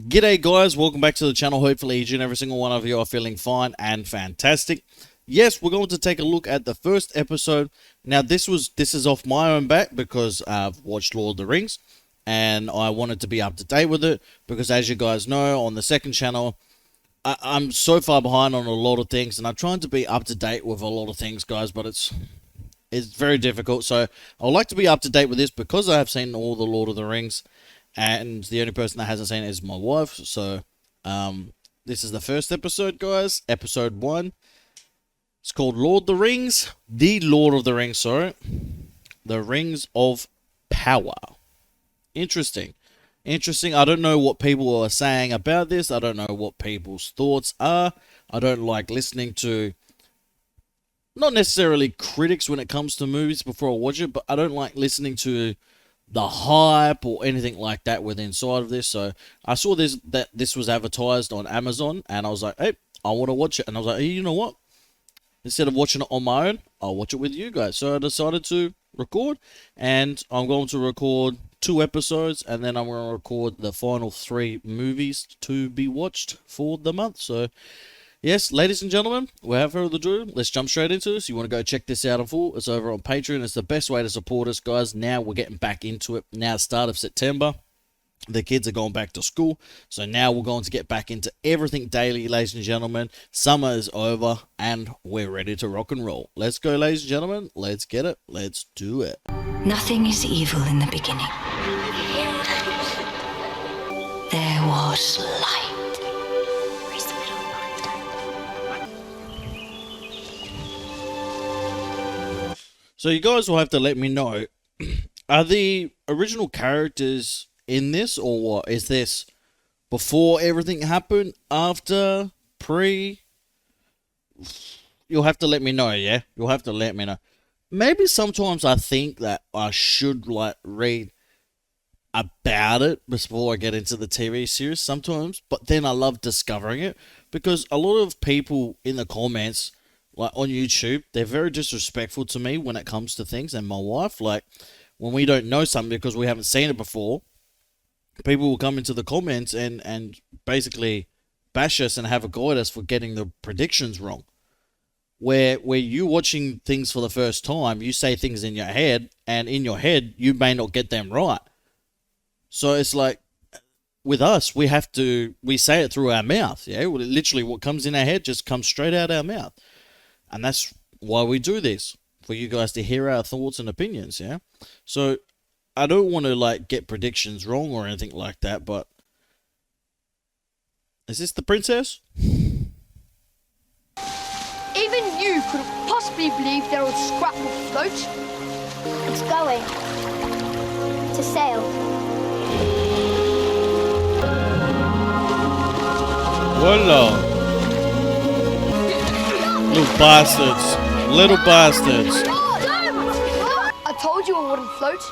G'day guys, welcome back to the channel. Hopefully each and every single one of you are feeling fine and fantastic. Yes, we're going to take a look at the first episode. Now this is off my own back because I've watched Lord of the Rings and I wanted to be up to date with it because, as you guys know, on the second channel I'm so far behind on a lot of things and I'm trying to be up to date with a lot of things, guys, but it's very difficult. So I would like to be up to date with this because I have seen all the Lord of the Rings. And the only person that hasn't seen it is my wife. So, this is the first episode, guys. Episode 1. It's called Lord of the Rings. The Lord of the Rings, sorry. The Rings of Power. Interesting. Interesting. I don't know what people are saying about this. I don't know what people's thoughts are. I don't like listening to, not necessarily critics when it comes to movies before I watch it, but I don't like listening to the hype or anything like that with inside of this. So I saw that this was advertised on Amazon and I was like, hey, I want to watch it. And I was like, hey, you know what? Instead of watching it on my own, I'll watch it with you guys. So I decided to record, and I'm going to record 2 episodes and then I'm going to record the final 3 movies to be watched for the month. So yes, ladies and gentlemen, without further ado, let's jump straight into this. You want to go check this out in full, it's over on Patreon. It's the best way to support us, guys. Now we're getting back into it. Now, start of September, the kids are going back to school. So now we're going to get back into everything daily, ladies and gentlemen. Summer is over and we're ready to rock and roll. Let's go, ladies and gentlemen. Let's get it. Let's do it. Nothing is evil in the beginning. There was light. So you guys will have to let me know, are the original characters in this, or what? Is this before everything happened, after, pre? You'll have to let me know, yeah? You'll have to let me know. Maybe sometimes I think that I should like read about it before I get into the TV series sometimes, but then I love discovering it because a lot of people in the comments, like on YouTube, they're very disrespectful to me when it comes to things, and my wife. Like, when we don't know something because we haven't seen it before, people will come into the comments and basically bash us and have a go at us for getting the predictions wrong. Where you watching things for the first time, you say things in your head, and in your head, you may not get them right. So it's like, with us, we say it through our mouth, yeah? Literally, what comes in our head just comes straight out our mouth. And that's why we do this, for you guys to hear our thoughts and opinions, yeah? So, I don't want to, like, get predictions wrong or anything like that, but... Is this the princess? Even you couldn't possibly believe there was scrap would float. It's going to sail. Voila! Little bastards. Little bastards. I told you I wouldn't float.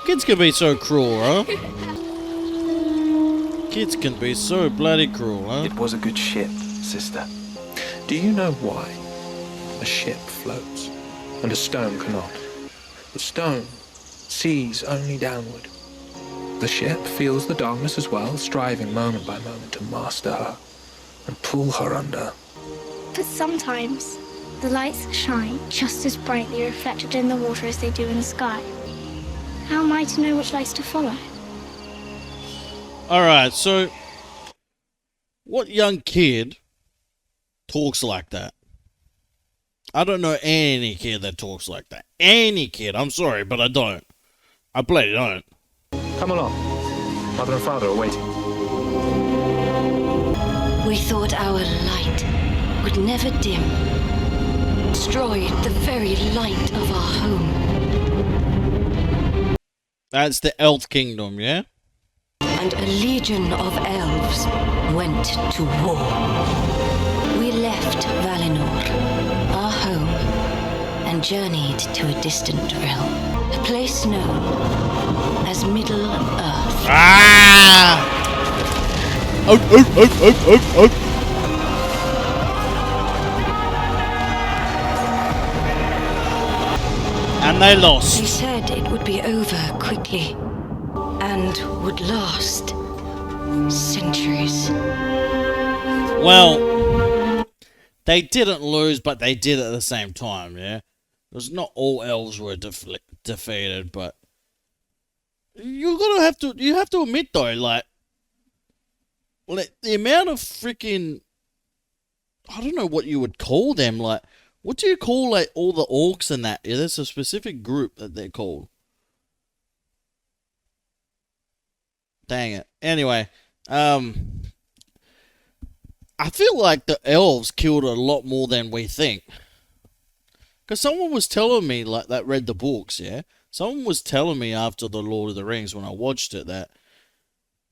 Kids can be so cruel, huh? Kids can be so bloody cruel, huh? It was a good ship, sister. Do you know why? A ship floats, and a stone cannot. The stone sees only downward. The ship feels the darkness as well, striving moment by moment to master her and pull her under. But sometimes the lights shine just as brightly reflected in the water as they do in the sky. How am I to know which lights to follow? Alright, so... what young kid talks like that? I don't know any kid that talks like that. Any kid. I'm sorry, but I don't. I bloody don't. Come along. Mother and father are waiting. We thought our light would never dim, destroyed the very light of our home. That's the Elf Kingdom, yeah? And a legion of elves went to war. We left Valinor, our home, and journeyed to a distant realm, a place known as Middle-earth. Ah! Oh. And they lost. They said it would be over quickly and would last centuries. Well, they didn't lose, but they did at the same time, yeah? Because not all elves were defeated, but you have to admit though, like the amount of freaking, I don't know what you would call them, like, what do you call like all the orcs and that? Yeah, there's a specific group that they're called. Dang it. Anyway, I feel like the elves killed a lot more than we think. Because someone was telling me, like, that read the books, yeah? Someone was telling me after the Lord of the Rings, when I watched it, that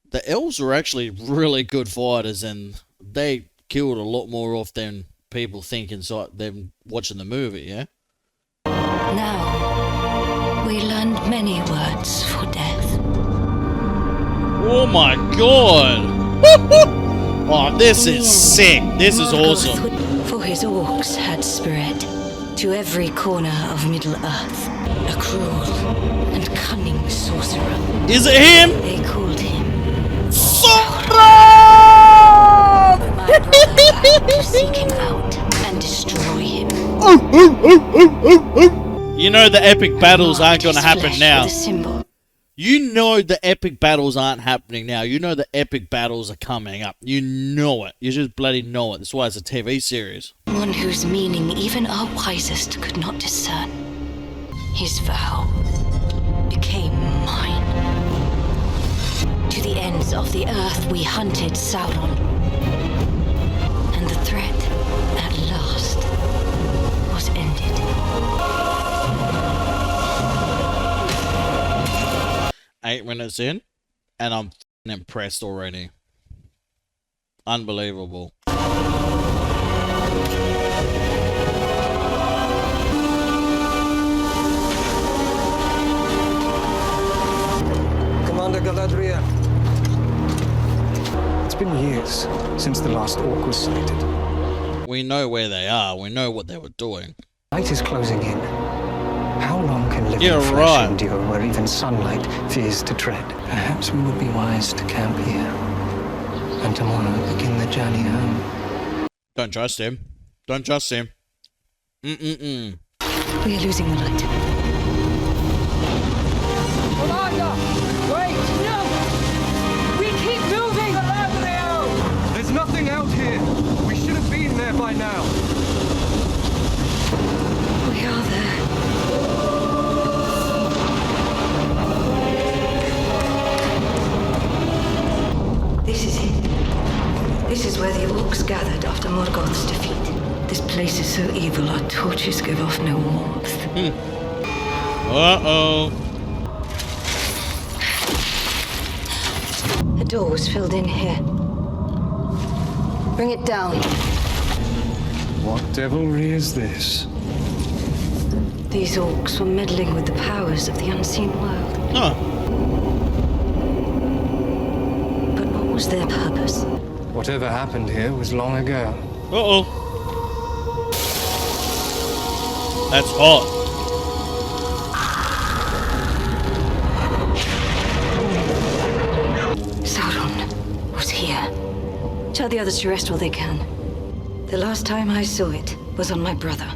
the elves were actually really good fighters, and they killed a lot more off than people think inside them watching the movie, yeah? Now, we learned many words for death. Oh my god! Oh, this is sick. This is awesome. For his orcs had spread to every corner of Middle-earth, a cruel and cunning sorcerer. Is it him? They called him Sauron! my brother vowed to seek him out and destroy him. You know the epic battles aren't going to happen now. With a symbol. You know the epic battles aren't happening now. You know the epic battles are coming up. You know it. You just bloody know it. That's why it's a TV series. One whose meaning even our wisest could not discern. His vow became mine. To the ends of the earth we hunted Sauron. And the threat, at last, was ended. 8 minutes in, and I'm impressed already. Unbelievable. Commander Galadriel. It's been years since the last orc was sighted. We know where they are. We know what they were doing. Night is closing in. How long can living You're flesh right. endure where even sunlight fears to tread? Perhaps we would be wise to camp here, and tomorrow begin the journey home. Don't trust him. Don't trust him. Mm-mm-mm. We are losing the light. Commander! Wait! No! We keep moving! Galadriel! There's nothing out here. We should have been there by now. We are there. This is it. This is where the orcs gathered after Morgoth's defeat. This place is so evil our torches give off no warmth. Uh-oh. A door was filled in here. Bring it down. What devilry is this? These orcs were meddling with the powers of the unseen world. Huh. But what was their purpose? Whatever happened here was long ago. Uh-oh. That's hot. Sauron was here. Tell the others to rest while they can. The last time I saw it was on my brother.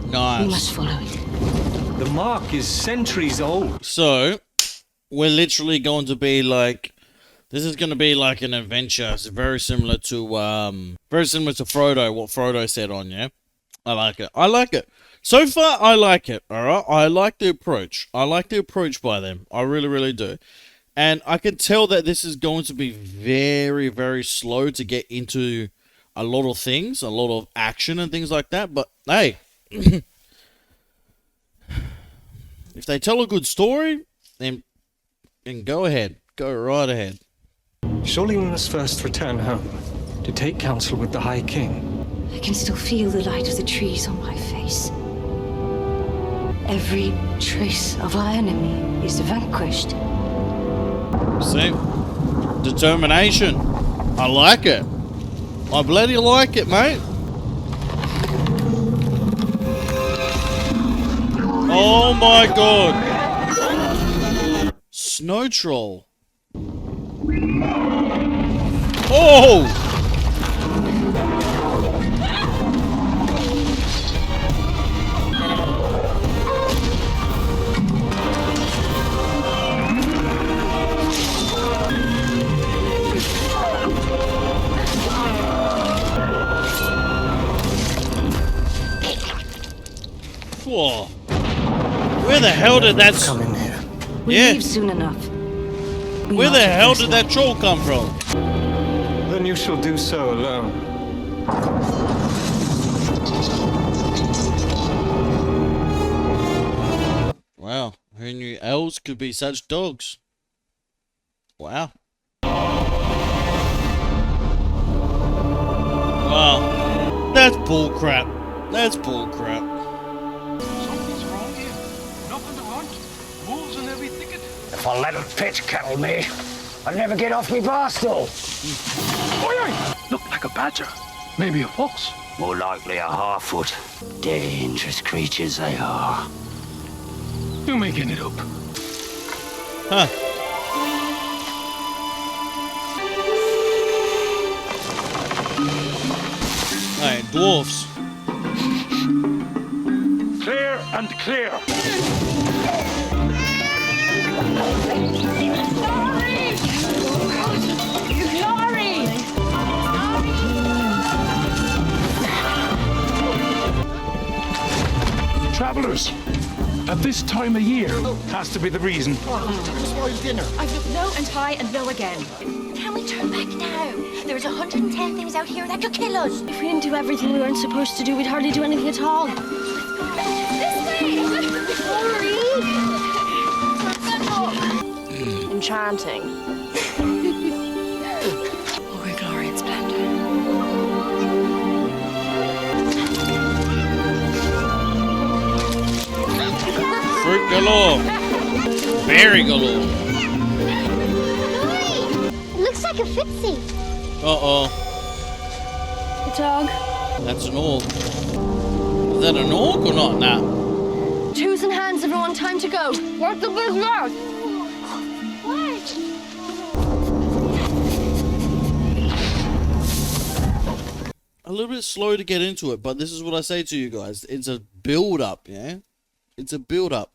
We must Nice. follow it. The mark is centuries old. So, we're literally going to be like, this is going to be like an adventure. It's very similar to Frodo, what Frodo said on, yeah? I like it. I like it. So far, I like it, alright? I like the approach. I like the approach by them. I really, really do. And I can tell that this is going to be very, very slow to get into a lot of things, a lot of action and things like that. But, hey, if they tell a good story, then go ahead. Go right ahead. Surely we must first return home to take counsel with the High King. I can still feel the light of the trees on my face. Every trace of our enemy is vanquished. See? Determination. I like it. I bloody like it, mate. Oh my god. Snow Troll. Oh! Whoa. Where the hell did that... Come in here. We Yeah. leave soon enough. We Where the march hell first did light. that troll come from? Then you shall do so alone. Wow. Who knew elves could be such dogs? Wow. Wow. That's bullcrap. That's bullcrap. Something's wrong here. Nothing to hunt. Wolves in every thicket. If I let them pitch cattle me, I'd never get off me bar stool. Oi, oi! Look like a badger. Maybe a fox. More likely a half-foot. Dangerous creatures they are. You're making it up. Huh. Alright, dwarfs. Clear and clear. Travelers, at this time of year has to be the reason. I've looked low and high and low again. Can we turn back now? There's 110 things out here that could kill us. If we didn't do everything we weren't supposed to do, we'd hardly do anything at all. Enchanting. Glory, glory, and splendor. Fruit galore. Berry galore. It looks like a footsie. Uh-oh. A dog. That's an orc. Is that an orc or not? Nah. Twos and hands, everyone. Time to go. Work the big mouth. A little bit slow to get into it, but this is what I say to you guys. It's a build-up, yeah? It's a build-up.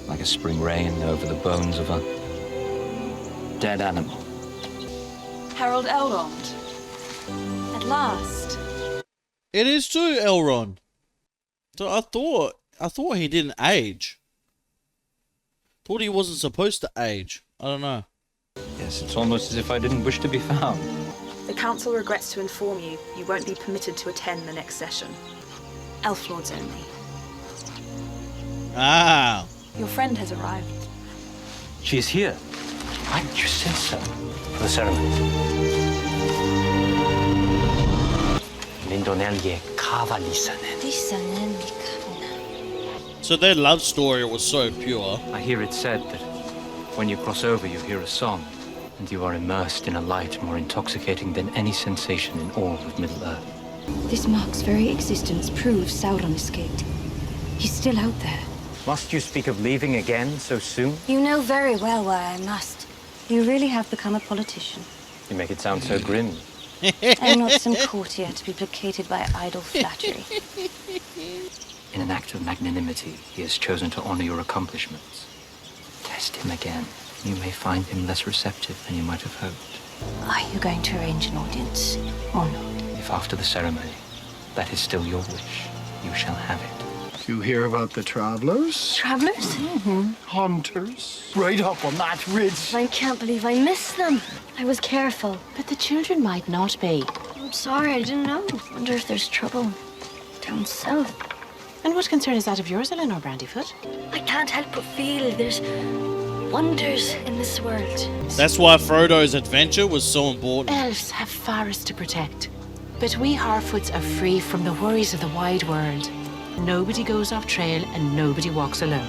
Like a spring rain over the bones of a dead animal. Harold Elrond. At last. It is too, Elrond. So I thought he didn't age. Thought he wasn't supposed to age. I don't know. Yes, it's almost as if I didn't wish to be found. The council regrets to inform you you won't be permitted to attend the next session. Elf lords only. Ah. Your friend has arrived. She is here. Why didn't you say so? For the ceremony. Lindonelje kavalisanen. So their love story was so pure. I hear it said that when you cross over, you hear a song, and you are immersed in a light more intoxicating than any sensation in all of Middle-earth. This mark's very existence proves Sauron escaped. He's still out there. Must you speak of leaving again so soon? You know very well why I must. You really have become a politician. You make it sound so grim. I'm not some courtier to be placated by idle flattery. In an act of magnanimity, he has chosen to honor your accomplishments. Test him again. You may find him less receptive than you might have hoped. Are you going to arrange an audience or not? If after the ceremony, that is still your wish, you shall have it. You hear about the travelers? Travelers? Hunters? Right up on that ridge. I can't believe I missed them. I was careful. But the children might not be. I'm sorry, I didn't know. Wonder if there's trouble down south. And what concern is that of yours, Eleanor Brandyfoot? I can't help but feel there's wonders in this world. That's why Frodo's adventure was so important. Elves have forests to protect. But we Harfoots are free from the worries of the wide world. Nobody goes off trail and nobody walks alone.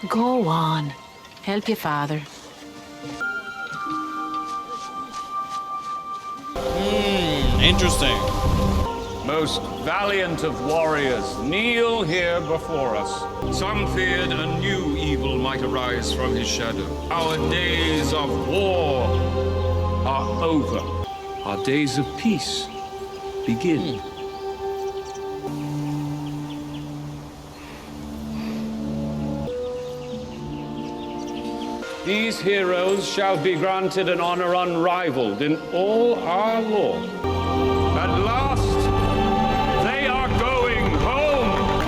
Go on. Help your father. Interesting. Most valiant of warriors, kneel here before us. Some feared a new evil might arise from his shadow. Our days of war are over. Our days of peace begin. These heroes shall be granted an honor unrivaled in all our lore. At last, they are going home!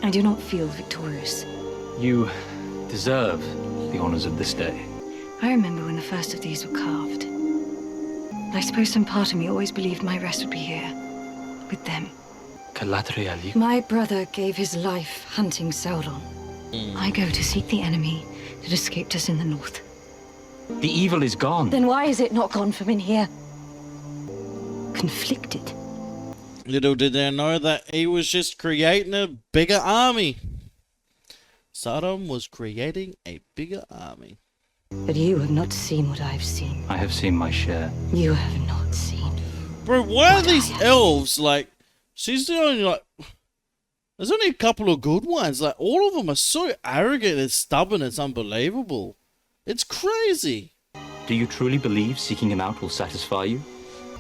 I do not feel victorious. You deserve the honors of this day. I remember when the first of these were carved. I suppose some part of me always believed my rest would be here, with them. Galadriel, My brother gave his life hunting Sauron. I go to seek the enemy that escaped us in the north. the evil is gone. Then why is it not gone from in here? Conflicted. Little did they know that he was just creating a bigger army. Sauron was creating a bigger army. But you have not seen what I've seen. I have seen my share. You have not seen. Bro, why are these elves like... She's the only like... There's only a couple of good ones. Like, all of them are so arrogant and stubborn, it's unbelievable. It's crazy. Do you truly believe seeking him out will satisfy you?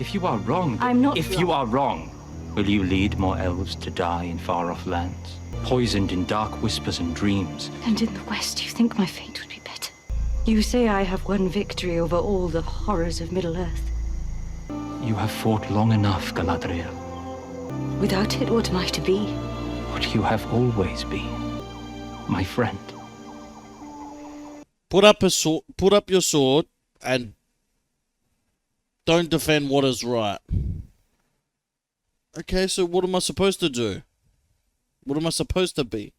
If you are wrong... I'm not If wrong. you are wrong, will you lead more elves to die in far-off lands? Poisoned in dark whispers and dreams? And in the West, you think my fate would be better. You say I have won victory over all the horrors of Middle-earth. You have fought long enough, Galadriel. Without it, what am I to be? What you have always been. My friend. Put up your sword and don't defend what is right. Okay, so what am I supposed to do? What am I supposed to be?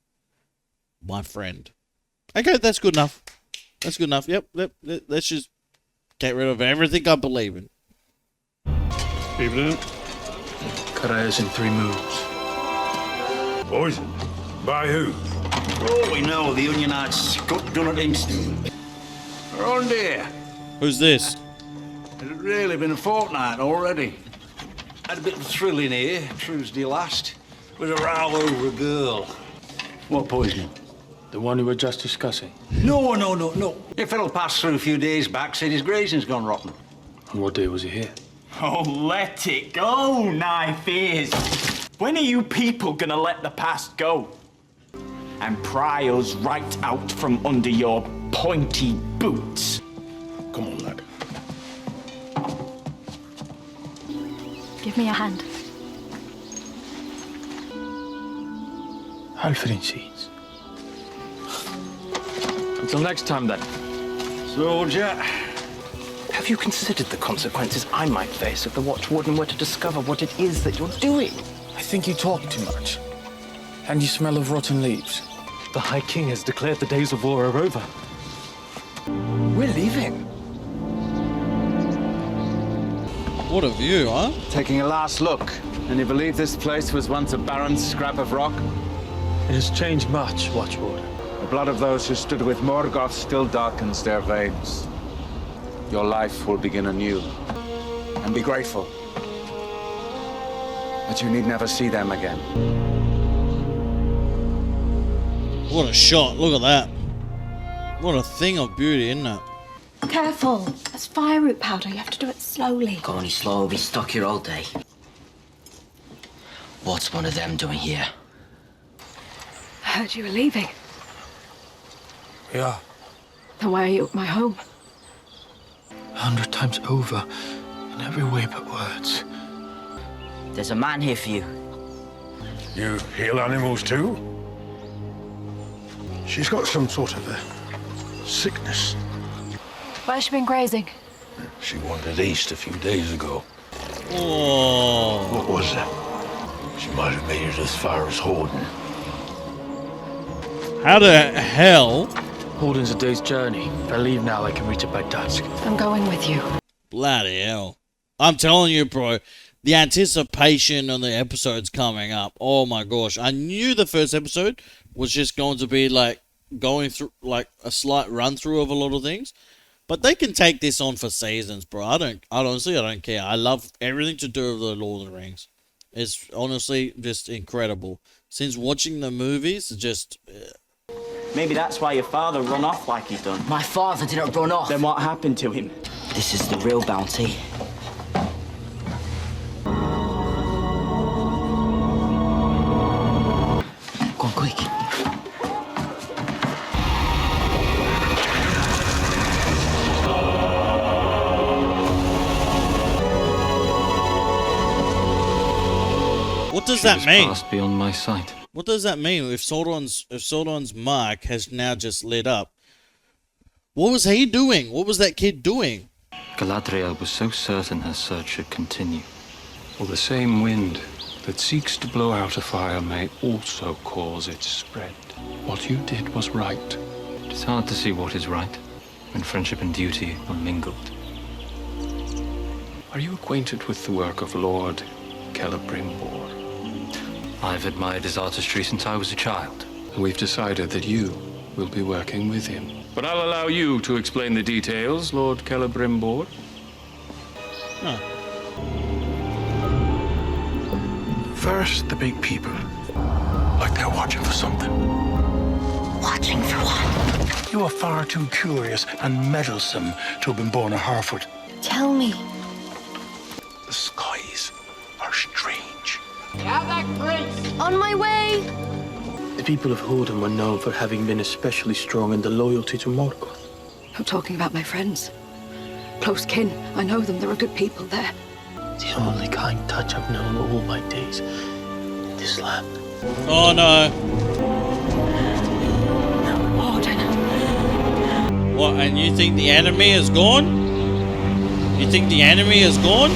My friend. Okay, that's good enough. That's good enough. Yep, let's just get rid of everything I believe in. Evening. Karayas in 3 moves. Poison? By who? Oh, we know, the Unionites got done at instant. Around here. Who's this? Has it really been a fortnight already? Had a bit of a thrill in here, Tuesday last. With a row over a girl. What poisoning? The one we were just discussing. No. A fellow passed through a few days back, said his grazing's gone rotten. And what day was he here? Oh, let it go, knife ears. When are you people gonna let the past go? And pry us right out from under your pointy boots? Come on, lad. Give me a hand. Alfred seeds. Until next time, then. Soldier. Have you considered the consequences I might face if the Watchwarden were to discover what it is that you're doing? I think you talk too much. And you smell of rotten leaves. The High King has declared the days of war are over. We're leaving. What a view, huh? Taking a last look. And you believe this place was once a barren scrap of rock? It has changed much, Watchwarden. The blood of those who stood with Morgoth still darkens their veins. Your life will begin anew. And be grateful that you need never see them again. What a shot. Look at that. What a thing of beauty, isn't it? Careful. That's fire root powder. You have to do it slowly. Go any slow, we'll be stuck here all day. What's one of them doing here? I heard you were leaving. Yeah. Then why are you at my home? 100 times over. In every way but words. There's a man here for you. You heal animals too? She's got some sort of a sickness. Where's she been grazing? She wandered east a few days ago. Oh. What was that? She might have made it as far as Horden. How the hell? Horden's a day's journey. If I leave now, I can reach it by dusk. I'm going with you. Bloody hell. I'm telling you, bro. The anticipation on the episodes coming up. Oh my gosh. I knew the first episode was just going to be like going through like a slight run through of a lot of things. But they can take this on for seasons, bro. I honestly don't care. I love everything to do with the Lord of the Rings. It's honestly just incredible. Since watching the movies, just Maybe that's why your father run off like he done. My father didn't run off. Then what happened to him? This is the real bounty. Go on, quick. What does that mean? Passed beyond my sight. What does that mean? If Sauron's mark has now just lit up, what was he doing? What was that kid doing? Galadriel was so certain her search should continue. Well, the same wind that seeks to blow out a fire may also cause its spread. What you did was right. It is hard to see what is right when friendship and duty are mingled. Are you acquainted with the work of Lord Celebrimbor? I've admired his artistry since I was a child. We've decided that you will be working with him. But I'll allow you to explain the details, Lord Celebrimbor. Huh. First, the big people. Like they're watching for something. Watching for what? You are far too curious and meddlesome to have been born a Harfoot. Tell me. The skies are strange. Have that grace! On my way! The people of Holden were known for having been especially strong in the loyalty to Morgoth. I'm talking about my friends. Close kin. I know them. There are good people there. The only kind touch I've known all my days in this land. Oh no. Odin. What, and you think the enemy is gone? You think the enemy is gone?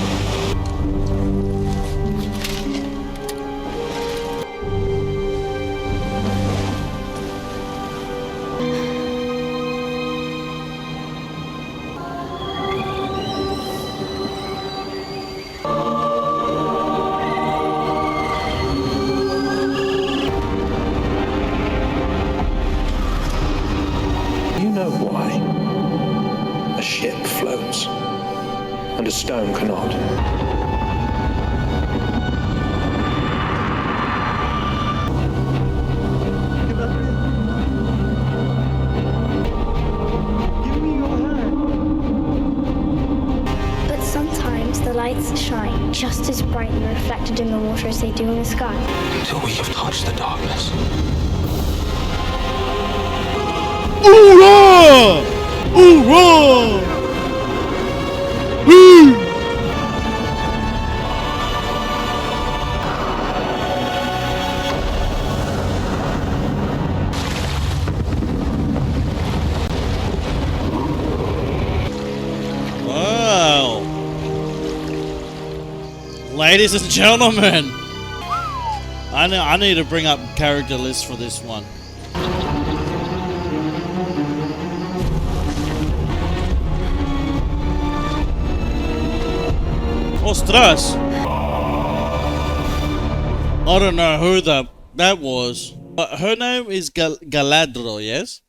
You know why a ship floats and a stone cannot. But sometimes the lights shine just as brightly reflected in the water as they do in the sky. Until we have touched the darkness. Hoorah! Hoorah! Woo! Wow. Ladies and gentlemen, I need to bring up character lists for this one. Ostras! I don't know who that was, but her name is Galadriel, yes?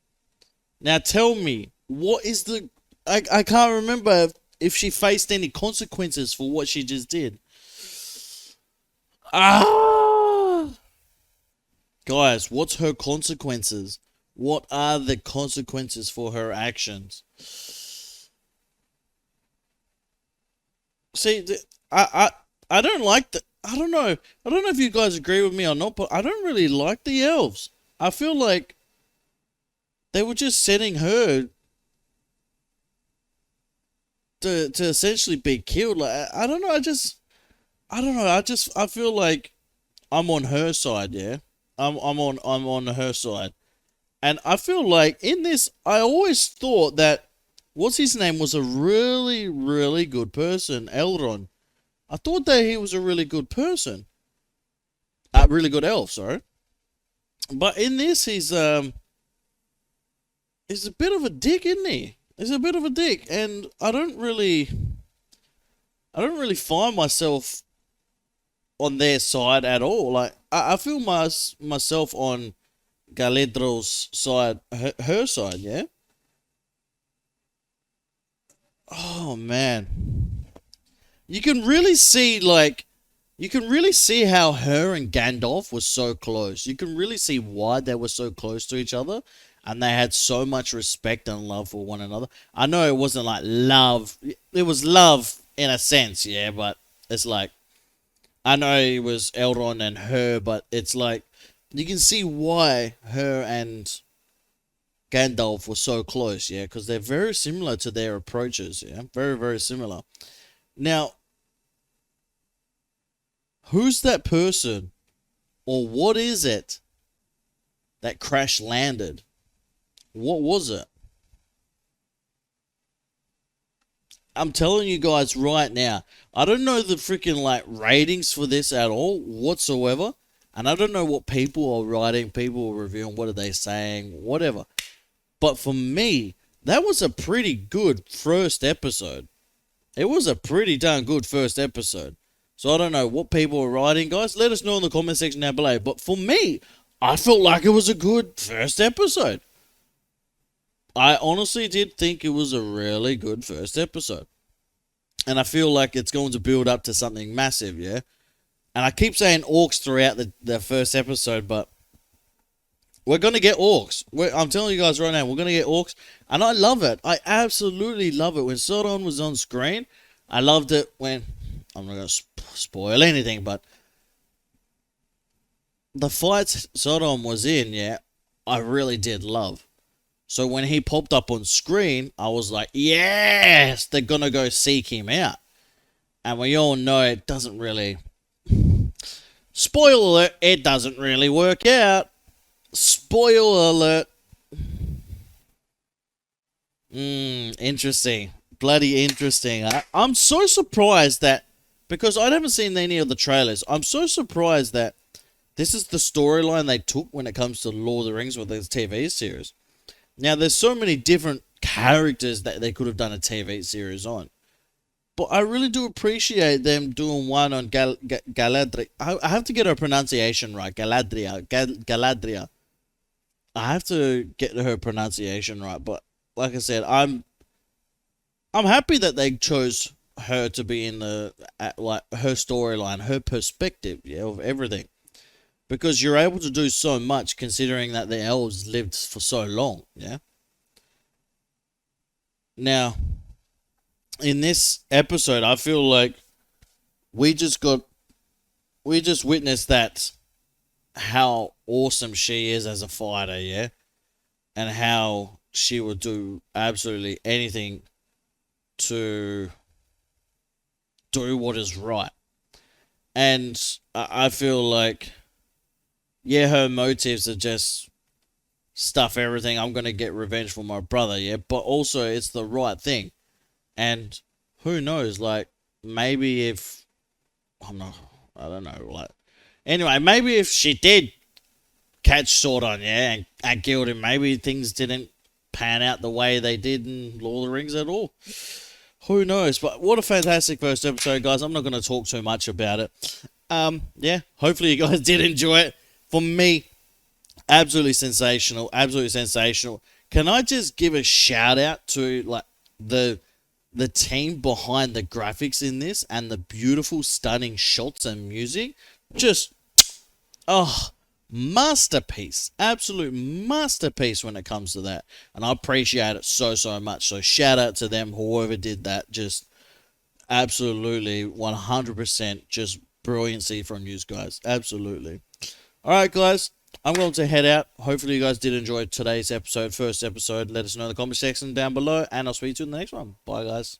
Now tell me, what is the... I can't remember if she faced any consequences for what she just did. Guys, what's her consequences? What are the consequences for her actions? See, I don't like the... I don't know if you guys agree with me or not, but I don't really like the elves. I feel like they were just setting her to essentially be killed. Like, I don't know, I feel like I'm on her side, yeah? I'm on her side. And I feel like in this, I always thought that what's his name was a really, really good person, Elrond. I thought that he was a really good person. Really good elf, sorry. But in this, he's a bit of a dick, isn't he? He's a bit of a dick, and I don't really find myself on their side at all. Like, I feel myself on Galadriel's side, her side, yeah? Oh, man. You can really see how her and Gandalf were so close. You can really see why they were so close to each other. and they had so much respect and love for one another. I know it wasn't like love. It was love in a sense, yeah, but it's like, I know it was Elrond and her, but it's like, you can see why her and Gandalf were so close, yeah, because they're very similar to their approaches, yeah, very, very similar. Now, who's that person, or what is it that crash landed? What was it? I'm telling you guys right now, I don't know the freaking like ratings for this at all whatsoever, and I don't know what people are writing, people are reviewing, what are they saying, whatever. But for me, that was a pretty good first episode. It was a pretty darn good first episode. So I don't know what people are writing, guys. Let us know in the comment section down below. But for me, I felt like it was a good first episode. I honestly did think it was a really good first episode. And I feel like it's going to build up to something massive, yeah? And I keep saying orcs throughout the first episode, but we're going to get orcs. I'm telling you guys right now, we're going to get orcs. And I love it. I absolutely love it. When Sauron was on screen, I loved it when... I'm not going to spoil anything, but... the fights Sauron was in, yeah, I really did love. So when he popped up on screen, I was like, yes, they're going to go seek him out. And we all know it doesn't really... Spoiler alert, it doesn't really work out. Spoiler alert. Interesting. Bloody interesting. I'm so surprised that... because I haven't seen any of the trailers. I'm so surprised that this is the storyline they took when it comes to Lord of the Rings with this TV series. Now, there's so many different characters that they could have done a TV series on. But I really do appreciate them doing one on Galadriel. I have to get her pronunciation right. Galadriel. I have to get her pronunciation right. But like I said, I'm happy that they chose her to be in the like her storyline, her perspective, yeah, of everything. Because you're able to do so much considering that the elves lived for so long, yeah? Now, in this episode, I feel like we just witnessed that, how awesome she is as a fighter, yeah? And how she would do absolutely anything to do what is right. And I feel like... yeah, her motives are just stuff everything. I'm going to get revenge for my brother, yeah? But also, it's the right thing. And who knows, like, maybe if... I don't know, like... anyway, maybe if she did catch Sauron, yeah, and killed him, maybe things didn't pan out the way they did in Lord of the Rings at all. Who knows? But what a fantastic first episode, guys. I'm not going to talk too much about it. Yeah, hopefully you guys did enjoy it. For me, absolutely sensational, absolutely sensational. Can I just give a shout out to like the team behind the graphics in this and the beautiful, stunning shots and music? Just, masterpiece, absolute masterpiece when it comes to that. And I appreciate it so, so much. So shout out to them, whoever did that. Just absolutely 100% just brilliancy from you guys. Absolutely. Alright guys, I'm going to head out. Hopefully you guys did enjoy today's episode, first episode. Let us know in the comment section down below, and I'll speak to you in the next one. Bye guys.